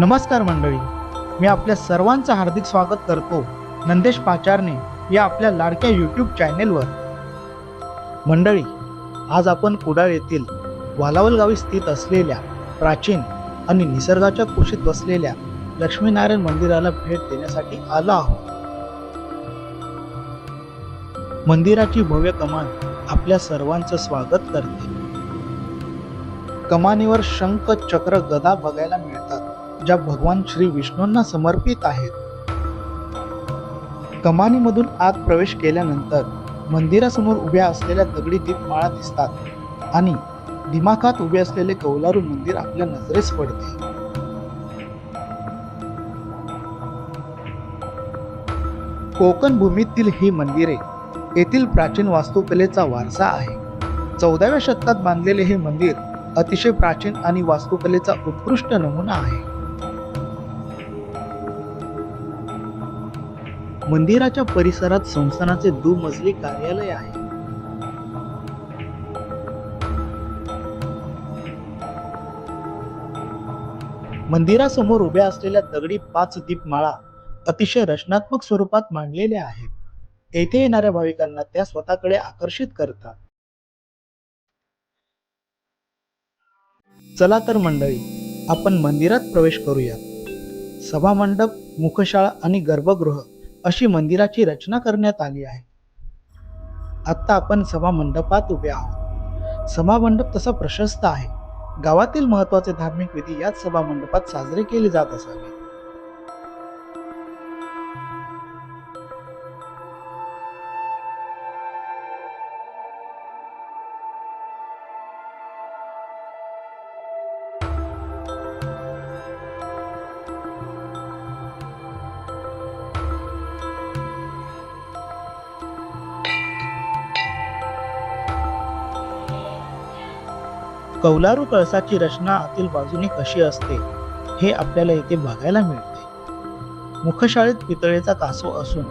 नमस्कार मंडळी, मी आपल्या सर्वांचं हार्दिक स्वागत करतो नंदेश पाचारने या आपल्या लाडक्या यूट्यूब चॅनेलवर. मंडळी, आज आपण कुडाळ येथील वालावल गावी स्थित असलेल्या प्राचीन आणि निसर्गाच्या कुशीत बसलेल्या लक्ष्मीनारायण मंदिराला भेट देण्यासाठी आलो आहोत. मंदिराची भव्य कमान आपल्या सर्वांचं स्वागत करते. कमानीवर शंख, चक्र, गदा बघायला मिळतात, ज्या भगवान श्री विष्णूंना समर्पित आहेत. कमानीमधून आत प्रवेश केल्यानंतर मंदिरासमोर उभ्या असलेल्या दगडी दीपमाळा दिसतात आणि दिमाखात उभे असलेले कौलारू मंदिर आपल्या नजरेस पडते. कोकण भूमीतील ही मंदिरे येथील प्राचीन वास्तुकलेचा वारसा आहे. 14व्या शतकात बांधलेले हे मंदिर अतिशय प्राचीन आणि वास्तुकलेचा उत्कृष्ट नमुना आहे. मंदिराच्या परिसरात संस्थानाचे दुमजली कार्यालय आहे. मंदिरासमोर उभ्या असलेल्या दगडी 5 दीपमाळा अतिशय रचनात्मक स्वरूपात मांडलेल्या आहेत. येथे येणाऱ्या भाविकांना त्या स्वतःकडे आकर्षित करतात. चला तर मंडळी, आपण मंदिरात प्रवेश करूया. सभामंडप, मुखशाळा आणि गर्भगृह अशी मंदिराची रचना करण्यात आली आहे. आता आपण सभामंडपात उभे आहोत. सभामंडप तसा प्रशस्त आहे. गावातील महत्त्वाचे धार्मिक विधी याच सभामंडपात साजरे केले जात असावे. कौलारू कळसाची रचना आतील बाजूने कशी असते हे आपल्याला येथे बघायला मिळते. मुखशाळेत पितळेचा कासव असून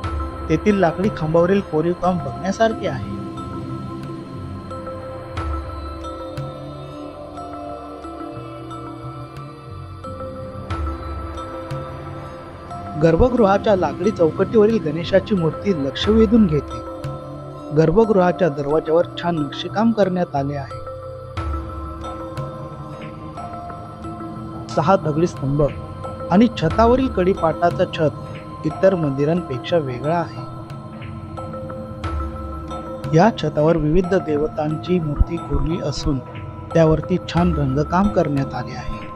तेथील लाकडी खांबावरील कोरीव काम बघण्यासारखे आहे. गर्भगृहाच्या लाकडी चौकटीवरील गणेशाची मूर्ती लक्ष वेधून घेते. गर्भगृहाच्या दरवाजावर छान नक्षीकाम करण्यात आले आहे. 6 दगडी स्तंभ आणि छतावरील कडिपाटाचा छत इतर मंदिरांपेक्षा वेगळा आहे. या छतावर विविध देवतांची मूर्ती कोरली असून त्यावरती छान रंगकाम करण्यात आले आहे.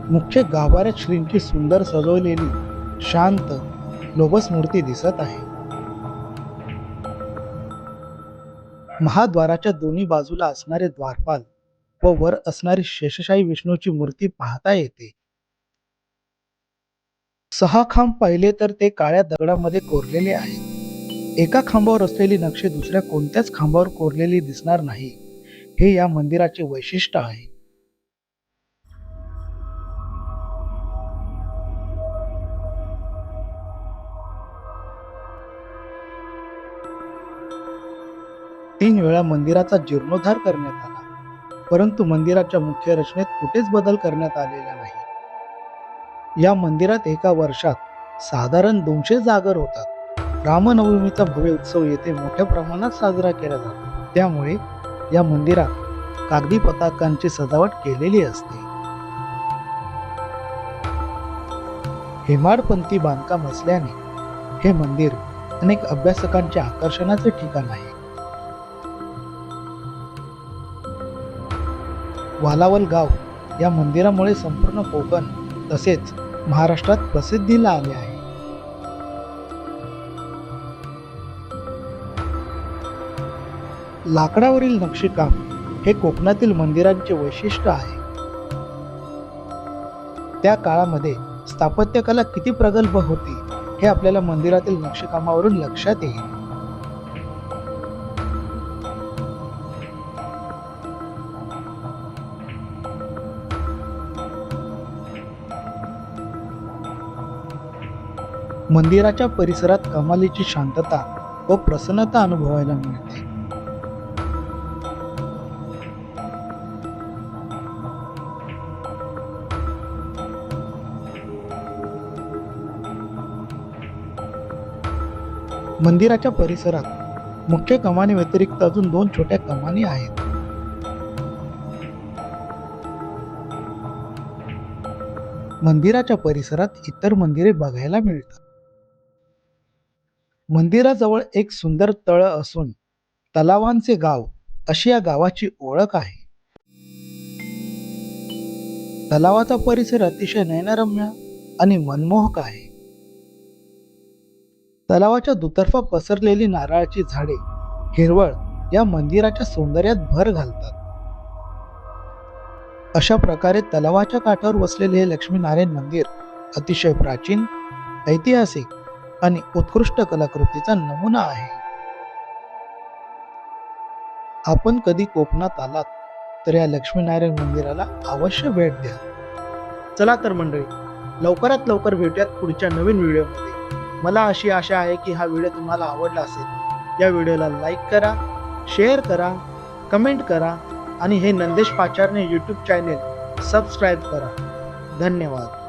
मुख्य गाभाऱ्यात श्रींची सुंदर सजवलेली शांत लोभस मूर्ती दिसत आहे. महाद्वाराच्या दोन्ही बाजूला असणारे द्वारपाल व वर असणारी शेषशाही विष्णूची मूर्ती पाहता येते. 6 खांब पाहिले तर ते काळ्या दगडामध्ये कोरलेले आहेत. एका खांबावर असलेली नक्षी दुसऱ्या कोणत्याच खांबावर कोरलेली दिसणार नाही. हे या मंदिराचे वैशिष्ट्य आहे. तीन वेळा मंदिराचा जीर्णोद्धार करण्यात आला, परंतु मंदिराच्या मुख्य रचनेत कुठेच बदल करण्यात आलेला नाही. या मंदिरात एका वर्षात साधारण 200 जागर होतात. रामनवमीचा भव्य उत्सव येथे मोठ्या प्रमाणात साजरा केला जातो. त्यामुळे या मंदिरात कागदी पताकांची सजावट केलेली असते. हेमाडपंथी बांधकाम असल्याने हे मंदिर अनेक अभ्यासकांचे आकर्षणाचे ठिकाण आहे. वालावल गाव या मंदिरामुळे संपूर्ण कोकण तसेच महाराष्ट्रात प्रसिद्धीला आले आहे. लाकडावरील नक्षीकाम हे कोकणातील मंदिरांचे वैशिष्ट्य आहे. त्या काळामध्ये स्थापत्यकला किती प्रगल्भ होती हे आपल्याला मंदिरातील नक्षीकामावरून लक्षात येईल. मंदिराच्या परिसरात कमालीची शांतता व प्रसन्नता अनुभवायला मिळते. मंदिराच्या परिसरात मुख्य कमानी व्यतिरिक्त अजून 2 छोट्या कमानी आहेत. मंदिराच्या परिसरात इतर मंदिरे बघायला मिळतात. मंदिराजवळ एक सुंदर तळ असून तलावांचे गाव अशी या गावाची ओळख आहे. तलावाचा परिसर अतिशय नयनरम्य आणि मनमोहक आहे. तलावाच्या दुतर्फा पसरलेली नारळाची झाडे हिरवळ या मंदिराच्या सौंदर्यात भर घालतात. अशा प्रकारे तलावाच्या काठावर वसलेले हे लक्ष्मीनारायण मंदिर अतिशय प्राचीन, ऐतिहासिक आणि उत्कृष्ट कलाकृतीचा नमुना आहे. आपण कधी कोकणात आलात तर या लक्ष्मीनारायण मंदिराला अवश्य भेट द्या. चला तर मंडळी, लवकरात लवकर भेटूयात पुढच्या नवीन व्हिडिओमध्ये. मला अशी आशा आहे की हा व्हिडिओ तुम्हाला आवडला असेल. या व्हिडिओला लाईक करा, शेअर करा, कमेंट करा आणि हे Nandesh Pacharne YouTube channel subscribe करा. धन्यवाद.